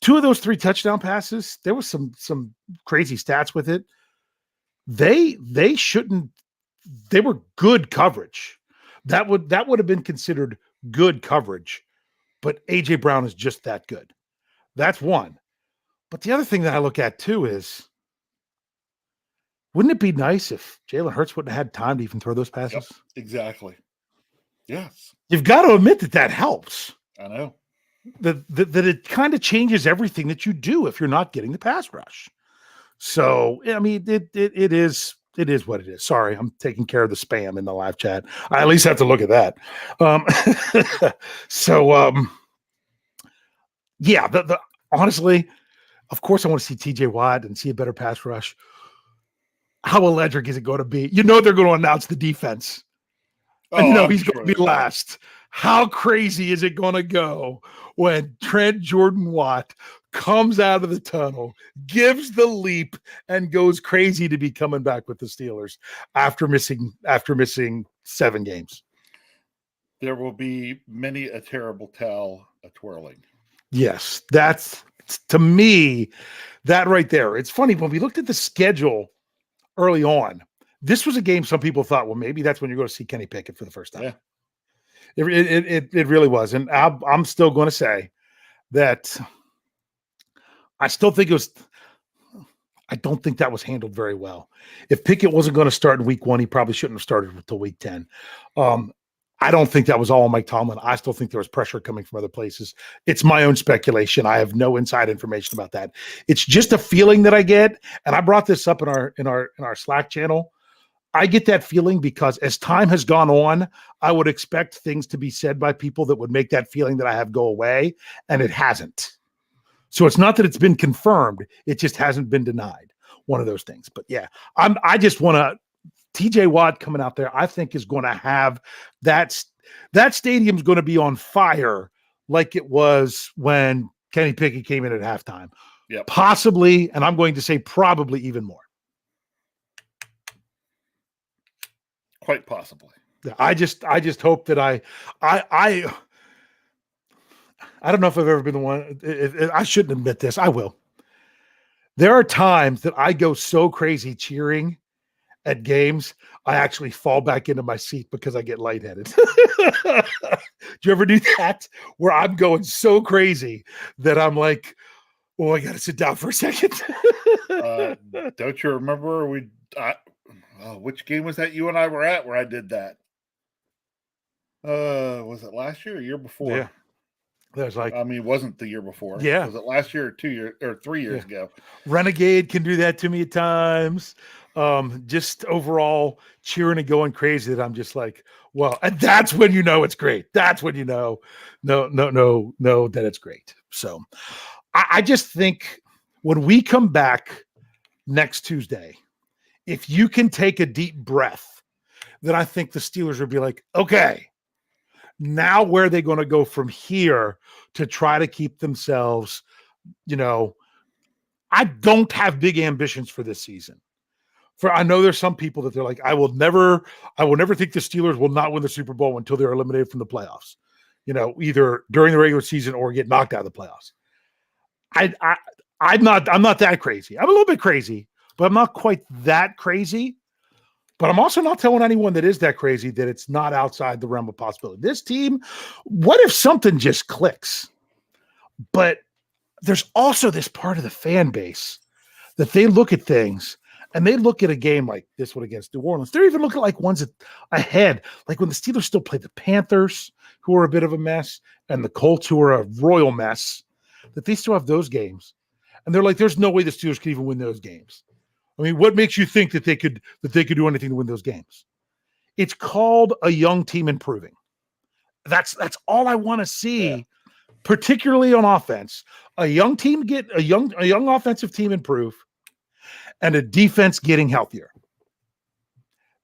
2 of those 3 touchdown passes, there was some crazy stats with it. They were good coverage. That would have been considered good coverage, but AJ Brown is just that good. That's one. But the other thing that I look at too is, wouldn't it be nice if Jalen Hurts wouldn't have had time to even throw those passes? Yep, exactly. Yes. You've got to admit that helps. I know. That it kind of changes everything that you do if you're not getting the pass rush. So, I mean, it is what it is. Sorry, I'm taking care of the spam in the live chat. I at least have to look at that. Yeah, honestly, of course, I want to see TJ Watt and see a better pass rush. How electric is it going to be? They're going to announce the defense. And he's going to be last. How crazy is it going to go when Trent Jordan Watt comes out of the tunnel, gives the leap, and goes crazy to be coming back with the Steelers after missing 7 games? There will be many a terrible tale a-twirling. Yes, that's, to me, that right there. It's funny, when we looked at the schedule early on, this was a game some people thought, well, maybe that's when you're going to see Kenny Pickett for the first time. Yeah. It really was. And I'm still going to say that I still think I don't think that was handled very well. If Pickett wasn't going to start in week 1, he probably shouldn't have started until week 10. I don't think that was all Mike Tomlin. I still think there was pressure coming from other places. It's my own speculation. I have no inside information about that. It's just a feeling that I get. And I brought this up in our Slack channel. I get that feeling because as time has gone on, I would expect things to be said by people that would make that feeling that I have go away, and it hasn't. So it's not that it's been confirmed. It just hasn't been denied. One of those things. But yeah, I just want to, TJ Watt coming out there, I think is going to have that stadium's going to be on fire like it was when Kenny Pickett came in at halftime. Yeah, possibly, and I'm going to say probably even more. Quite possibly. I just hope that I don't know if I've ever been the one. I shouldn't admit this. I will. There are times that I go so crazy cheering at games, I actually fall back into my seat because I get lightheaded. Do you ever do that? Where I'm going so crazy that I'm like, oh, I got to sit down for a second. Don't you remember which game was that you and I were at where I did that? Was it last year or year before? Yeah. There's like, I mean, it wasn't the year before. Yeah. Was it last year or 2 years or 3 years ago? Renegade can do that to me at times. Just overall cheering and going crazy that I'm just like, well, and that's when you know it's great. That's when you know, no, that it's great. So I just think when we come back next Tuesday, if you can take a deep breath, then I think the Steelers will be like, okay, now where are they going to go from here to try to keep themselves, I don't have big ambitions for this season. I know there's some people that they're like, I will never think the Steelers will not win the Super Bowl until they're eliminated from the playoffs, either during the regular season or get knocked out of the playoffs. I'm not that crazy. I'm a little bit crazy, but I'm not quite that crazy. But I'm also not telling anyone that is that crazy that it's not outside the realm of possibility. This team, what if something just clicks? But there's also this part of the fan base that they look at things and they look at a game like this one against New Orleans. They're even looking like ones ahead, like when the Steelers still play the Panthers, who are a bit of a mess, and the Colts, who are a royal mess, that they still have those games. And they're like, there's no way the Steelers could even win those games. I mean, what makes you think that they could do anything to win those games? It's called a young team improving. That's all I want to see, particularly on offense. A young team get a young offensive team improve, and a defense getting healthier.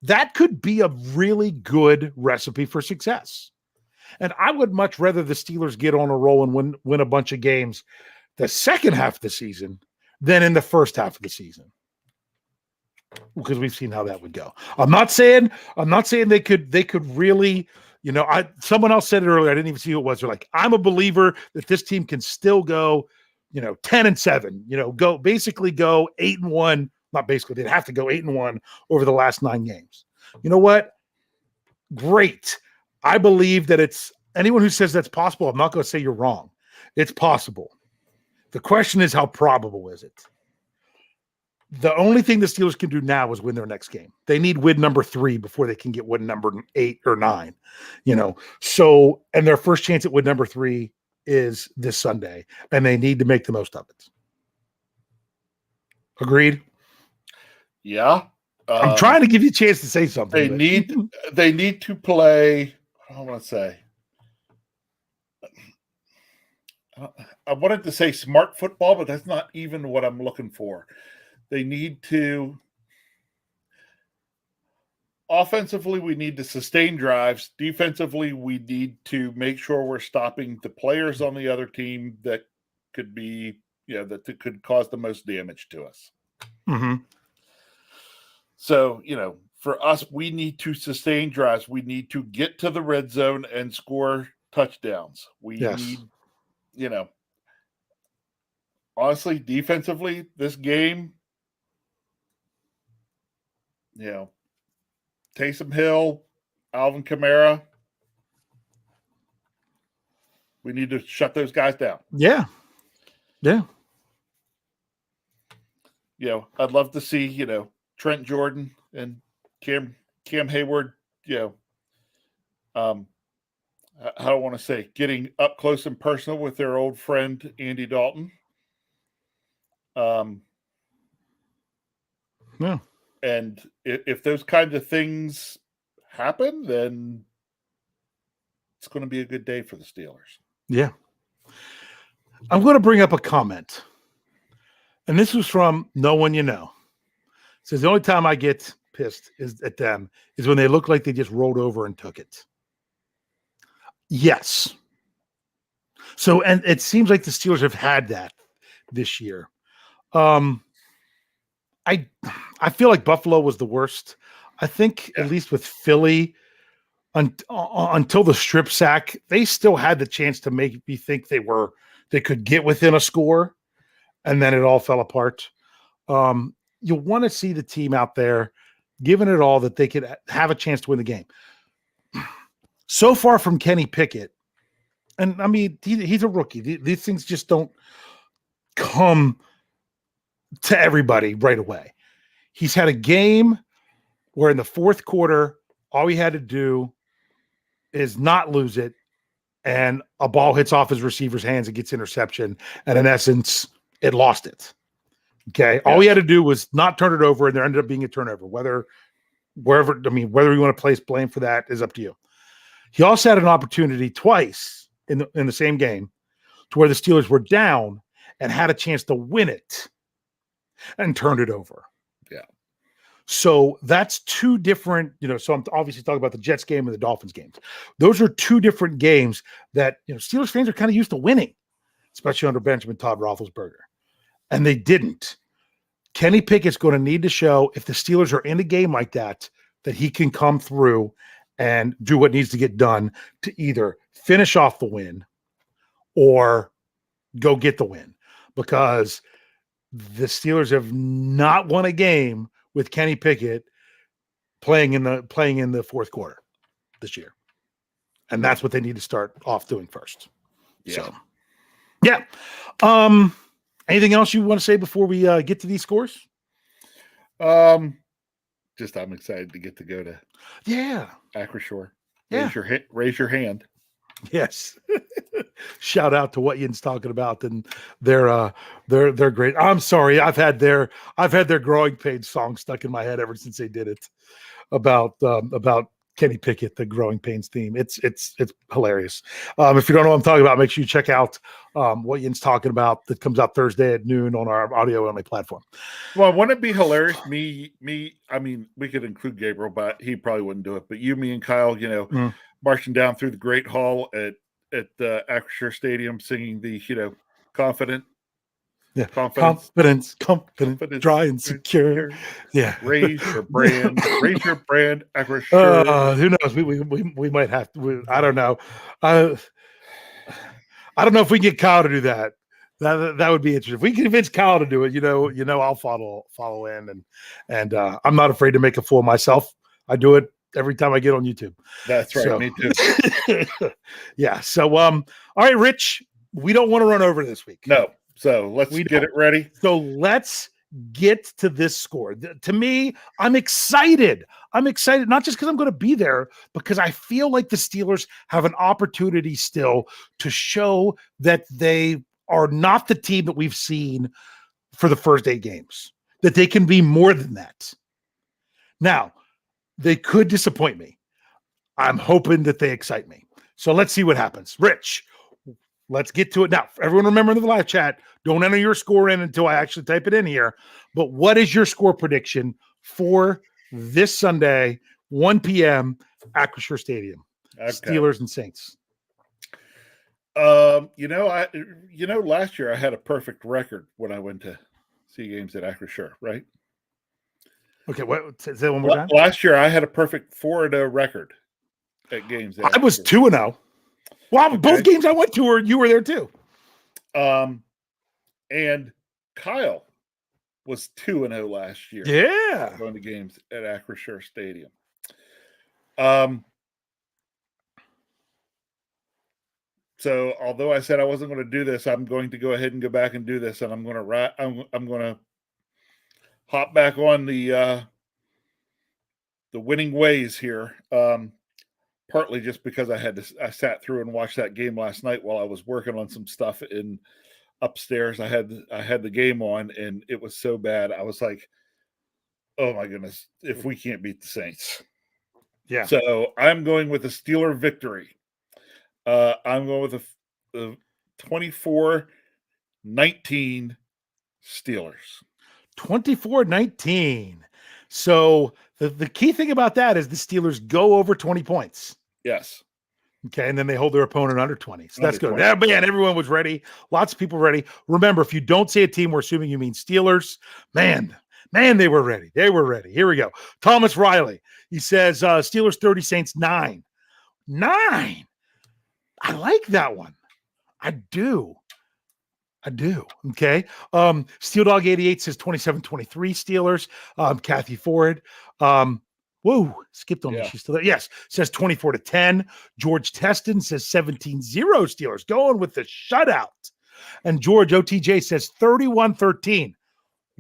That could be a really good recipe for success. And I would much rather the Steelers get on a roll and win a bunch of games the second half of the season than in the first half of the season. Because we've seen how that would go. I'm not saying they could really, someone else said it earlier. I didn't even see who it was. They're like, I'm a believer that this team can still go, 10-7, go 8-1. Not basically, they'd have to go 8-1 over the last 9 games. You know what? Great. I believe that it's anyone who says that's possible. I'm not going to say you're wrong. It's possible. The question is, how probable is it? The only thing the Steelers can do now is win their next game. They need win number 3 before they can get win number 8 or 9, So, and their first chance at win number 3 is this Sunday, and they need to make the most of it. Agreed? Yeah. I'm trying to give you a chance to say something. They need to play, I want to say, I wanted to say smart football, but that's not even what I'm looking for. They need to offensively, we need to sustain drives. Defensively, we need to make sure we're stopping the players on the other team that could be, that could cause the most damage to us. Mm-hmm. So, for us, we need to sustain drives. We need to get to the red zone and score touchdowns. We need, honestly, defensively, this game, Taysom Hill, Alvin Kamara, we need to shut those guys down. Yeah. I'd love to see, Trent Jordan and Cam Hayward, I don't want to say getting up close and personal with their old friend Andy Dalton. Yeah. And if those kinds of things happen, then it's going to be a good day for the Steelers. Yeah. I'm going to bring up a comment. And this was from no one you know. It says the only time I get pissed at them is when they look like they just rolled over and took it. Yes. So, and it seems like the Steelers have had that this year. I feel like Buffalo was the worst. I think at least with Philly, until the strip sack, they still had the chance to make me think they could get within a score, and then it all fell apart. You want to see the team out there giving it all that they could have a chance to win the game. So far from Kenny Pickett, and I mean, he's a rookie. These things just don't come to everybody right away. He's had a game where in the fourth quarter, all he had to do is not lose it, and a ball hits off his receiver's hands and gets interception. And in essence, it lost it. Okay. All he had to do was not turn it over, and there ended up being a turnover. Whether you want to place blame for that is up to you. He also had an opportunity twice in the same game to where the Steelers were down and had a chance to win it and turned it over. Yeah. So that's two different, so I'm obviously talking about the Jets game and the Dolphins games. Those are two different games that, Steelers fans are kind of used to winning, especially under Benjamin Todd Roethlisberger. And they didn't. Kenny Pickett's going to need to show, if the Steelers are in a game like that he can come through and do what needs to get done to either finish off the win or go get the win, because the Steelers have not won a game with Kenny Pickett playing in the fourth quarter this year. And that's what they need to start off doing first. Yeah. So, yeah. Anything else you want to say before we get to these scores? Just I'm excited to get to go to Acrisure. Yeah. Raise your hand. Yes. Shout out to what Ian's talking about, and they're great. I'm sorry, I've had their Growing Pains song stuck in my head ever since they did it about Kenny Pickett, the Growing Pains theme. It's hilarious. If you don't know what I'm talking about, make sure you check out what Ian's talking about. That comes out Thursday at noon on our audio only platform. Well, wouldn't it be hilarious? I mean, we could include Gabriel, but he probably wouldn't do it. But you, me, and Kyle, marching down through the Great Hall at the Acrisure Stadium, singing the confident. Yeah, confidence, dry and secure. Yeah, raise your brand, Acrisure. Who knows? We might have to. I don't know. I don't know if we can get Kyle to do that. That would be interesting. If we can convince Kyle to do it, I'll follow in, and I'm not afraid to make a fool of myself. I do it every time I get on YouTube. That's right. So, me too. Yeah. So, all right, Rich, we don't want to run over this week. No. So let's get it ready. So let's get to this score. To me, I'm excited. I'm excited, not just because I'm going to be there, because I feel like the Steelers have an opportunity still to show that they are not the team that we've seen for the first 8 games, that they can be more than that. Now, they could disappoint me. I'm hoping that they excite me. So let's see what happens. Rich, let's get to it. Now, everyone remember in the live chat, don't enter your score in until I actually type it in here. But what is your score prediction for this Sunday, 1 p.m. Acrisure Stadium? Okay. Steelers and Saints. Last year I had a perfect record when I went to see games at Acrisure, right? Okay, what? Say that one more time. Last year I had a perfect 4-0 record at games. I was 2-0. Well, okay. Both games I went to, you were there too. And Kyle was 2-0 last year. Yeah, going to games at Acrisure Stadium. So although I said I wasn't going to do this, I'm going to go ahead and go back and do this, and I'm going to hop back on the winning ways here. Partly just because I sat through and watched that game last night while I was working on some stuff in upstairs. I had the game on, and it was so bad. I was like, oh my goodness, if we can't beat the Saints. Yeah. So I'm going with a Steeler victory. I'm going with the 24-19 Steelers. 24-19. So the key thing about that is the Steelers go over 20 points. Yes. Okay, and then they hold their opponent under 20. So that's good. Yeah, but yeah, everyone was ready. Lots of people ready. Remember, if you don't say a team, we're assuming you mean Steelers. Man, they were ready. They were ready. Here we go. Thomas Riley. He says Steelers 30, Saints 9. 9. I like that one. I do. I do. Okay. Steel Dog 88 says 27-23 Steelers. Kathy Ford. Whoa, skipped on me. She's still there. Yes, says 24-10. George Teston says 17-0 Steelers, going with the shutout. And George OTJ says 31-13.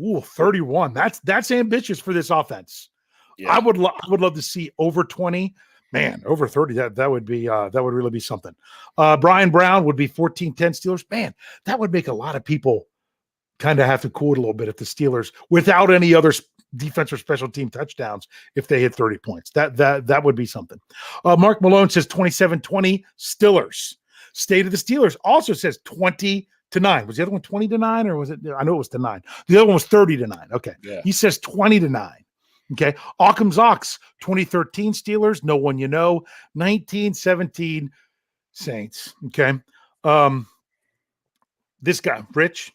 Ooh, 31. That's ambitious for this offense. Yeah. I would love to see over 20. Man, over 30. That would be that would really be something. Brian Brown would be 14-10 Steelers. Man, that would make a lot of people kind of have to cool it a little bit if the Steelers, without any other defense or special team touchdowns, if they hit 30 points. That would be something. Mark Malone says 27-20 Steelers. State of the Steelers also says 20-9. Was the other one 20-9 or was it? I know it was to 9. The other one was 30-9. Okay. Yeah. He says 20-9. Okay. Occam's Ox, 2013 Steelers. No one you know. 1917 Saints. Okay. This guy, Rich.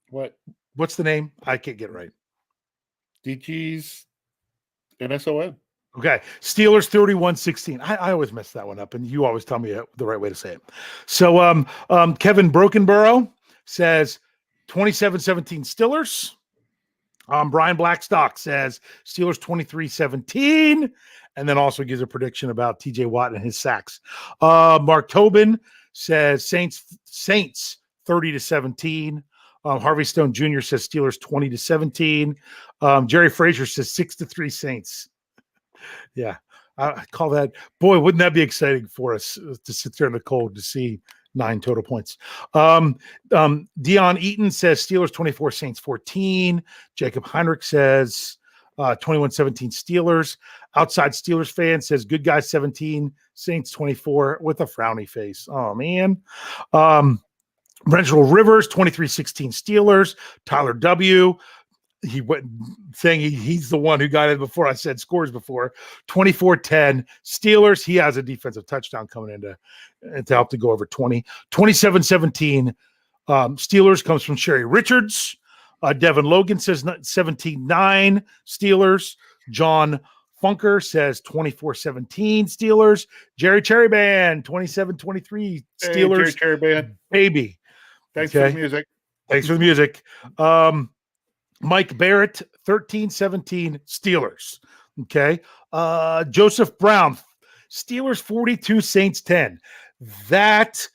What's the name? I can't get it right. DT's NSON. Okay. Steelers 31-16. I always mess that one up, and you always tell me the right way to say it. So Kevin Brokenborough says 27-17 Steelers. Brian Blackstock says Steelers 23-17, and then also gives a prediction about TJ Watt and his sacks. Mark Tobin says Saints 30-17. Harvey Stone Jr. says Steelers 20-17. Jerry Frazier says 6-3 Saints. Yeah, I call that. Boy, wouldn't that be exciting for us to sit there in the cold to see 9 total points. Dion Eaton says Steelers 24, Saints 14. Jacob Heinrich says 21-17 Steelers. Outside Steelers fan says good guys 17, Saints 24 with a frowny face. Oh, man. Reginald Rivers 23-16 Steelers. Tyler W. He went saying he's the one who got it before I said scores before. 24-10 Steelers. He has a defensive touchdown coming in to help to go over 20. 27-17 Steelers comes from Sherry Richards. Devin Logan says 17-9 Steelers. John Funker says 24-17 Steelers. Jerry Cherryban 27-23 Steelers. Hey, Jerry Cherryban. Baby. Thanks for the music. Thanks for the music. Mike Barrett, 13-17 Steelers. Okay. Joseph Brown, Steelers 42, Saints 10. That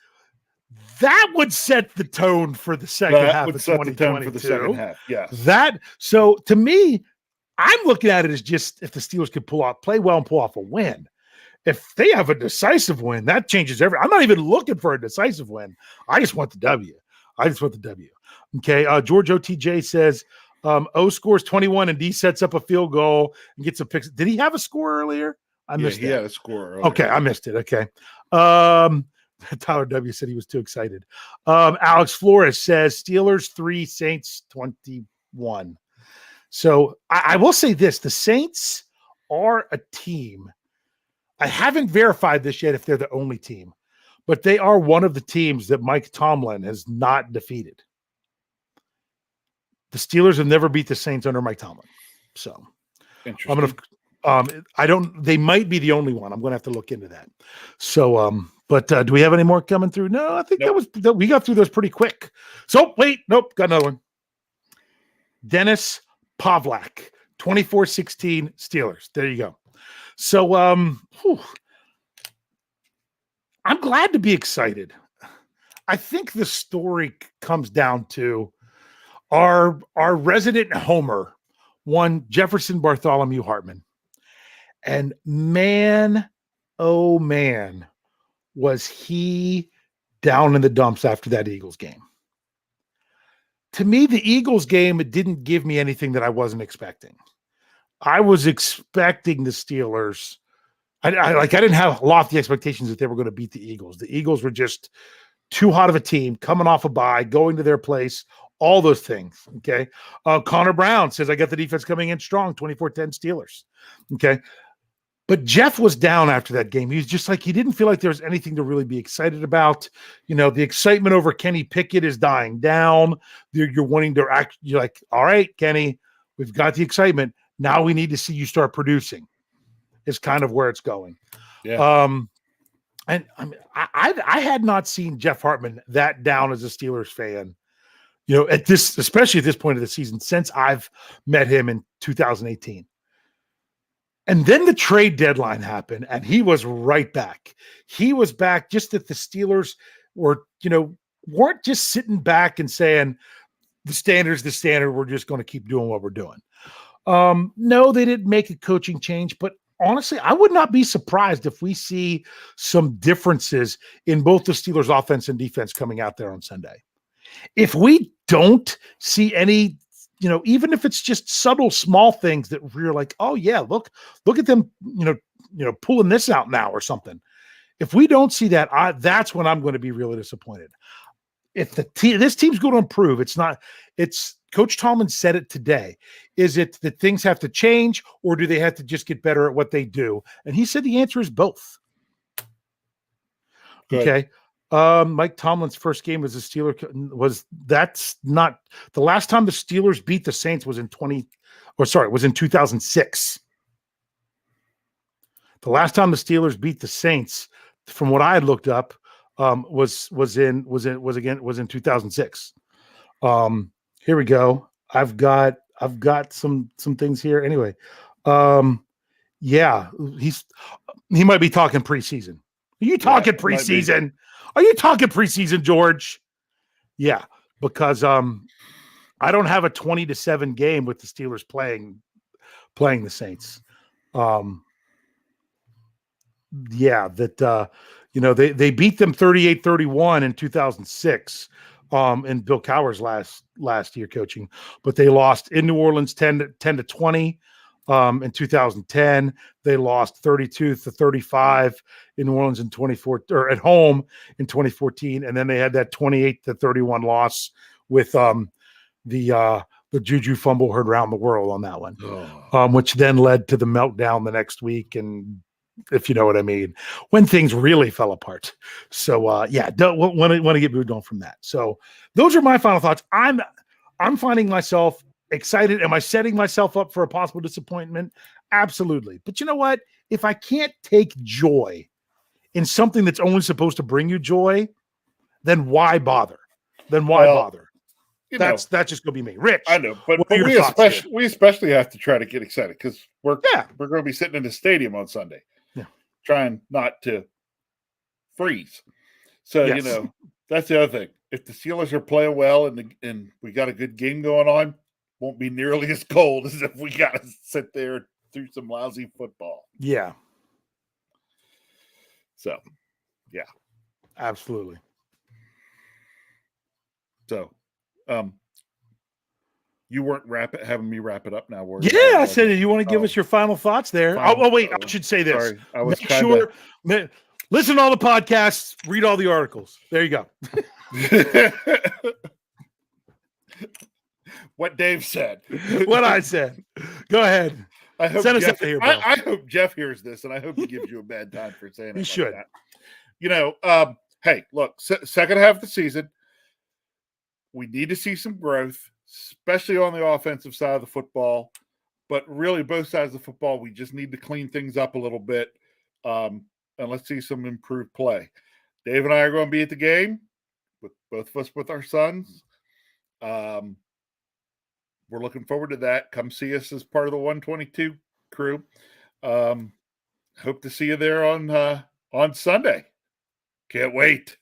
would set the tone for the second half of 2022. For the second half, yeah. So to me, I'm looking at it as just if the Steelers could play well and pull off a win. If they have a decisive win, that changes everything. I'm not even looking for a decisive win. I just want the W. Okay. George OTJ says O scores 21 and D sets up a field goal and gets a pick. Did he have a score earlier? I missed it. He had a score earlier. Okay, I missed it. Okay. Tyler W said he was too excited. Alex Flores says Steelers 3, Saints 21. So I will say this. The Saints are a team. I haven't verified this yet if they're the only team, but they are one of the teams that Mike Tomlin has not defeated. The Steelers have never beat the Saints under Mike Tomlin. So I'm gonna they might be the only one. I'm gonna have to look into that. So but do we have any more coming through? No, I think we got through those pretty quick. So nope, got another one. Dennis Pavlak, 24-16 Steelers. There you go. So I'm glad to be excited. I think the story comes down to our resident homer, one Jefferson Bartholomew Hartman. And man, oh man, was he down in the dumps after that Eagles game. To me, the Eagles game, it didn't give me anything that I wasn't expecting. I was expecting the Steelers. I didn't have lofty expectations that they were going to beat the Eagles. The Eagles were just too hot of a team, coming off a bye, going to their place, all those things. Okay. Connor Brown says, I got the defense coming in strong, 24-10 Steelers. Okay. But Jeff was down after that game. He was just like, he didn't feel like there was anything to really be excited about. You know, the excitement over Kenny Pickett is dying down. You're wanting to act. You're like, all right, Kenny, we've got the excitement. Now we need to see you start producing. Is kind of where it's going. Yeah. And I mean, I had not seen Jeff Hartman that down as a Steelers fan, especially at this point of the season, since I've met him in 2018. And then the trade deadline happened, and he was right back. He was back just that the Steelers weren't just sitting back and saying, the standard's the standard. We're just going to keep doing what we're doing. No, they didn't make a coaching change, but honestly, I would not be surprised if we see some differences in both the Steelers offense and defense coming out there on Sunday. If we don't see any, even if it's just subtle, small things that we're like, oh yeah, look at them, pulling this out now or something. If we don't see that, that's when I'm going to be really disappointed. If this team's going to improve, it's Coach Tomlin said it today. Is it that things have to change, or do they have to just get better at what they do? And he said the answer is both. Good. Okay. Mike Tomlin's first game as a Steeler that's not the last time the Steelers beat the Saints was in 2006. The last time the Steelers beat the Saints, from what I had looked up, was in 2006. Here we go. I've got some things here. Anyway, yeah, he might be talking preseason. Are you talking preseason? Are you talking preseason, George? Yeah, because I don't have a 20-7 game with the Steelers playing the Saints. Yeah, that they beat them 38-31 in 2006 in Bill Cowher's last year coaching, but they lost in New Orleans 10-20 in 2010. They lost 32-35 in New Orleans in 2014, or at home in 2014, and then they had that 28-31 loss with the Juju fumble heard around the world on that one, which then led to the meltdown the next week, and if you know what I mean, when things really fell apart. So don't want to get moved on from that. So those are my final thoughts. I'm finding myself excited. Am I setting myself up for a possible disappointment? Absolutely. But you know what? If I can't take joy in something that's only supposed to bring you joy, then why bother? Bother? That's just gonna be me. Rich, I know, but we especially have to try to get excited because we're going to be sitting in the stadium on Sunday, trying not to freeze. So that's the other thing. If the Steelers are playing well and we got a good game going on, won't be nearly as cold as if we got to sit there through some lousy football. Yeah. So, yeah, absolutely. So. You weren't having me wrap it up now. Yeah, I said, you want to give us your final thoughts there? Wait, I should say this. Sorry, I was listen to all the podcasts, read all the articles. There you go. What Dave said. What I said. Go ahead. I hope I hope Jeff hears this, and I hope he gives you a bad time for saying it. He should. That. Hey, look, second half of the season, we need to see some growth, especially on the offensive side of the football. But really, both sides of the football, we just need to clean things up a little bit, and let's see some improved play. Dave and I are going to be at the game, with both of us with our sons. We're looking forward to that. Come see us as part of the 122 crew. Hope to see you there on Sunday. Can't wait.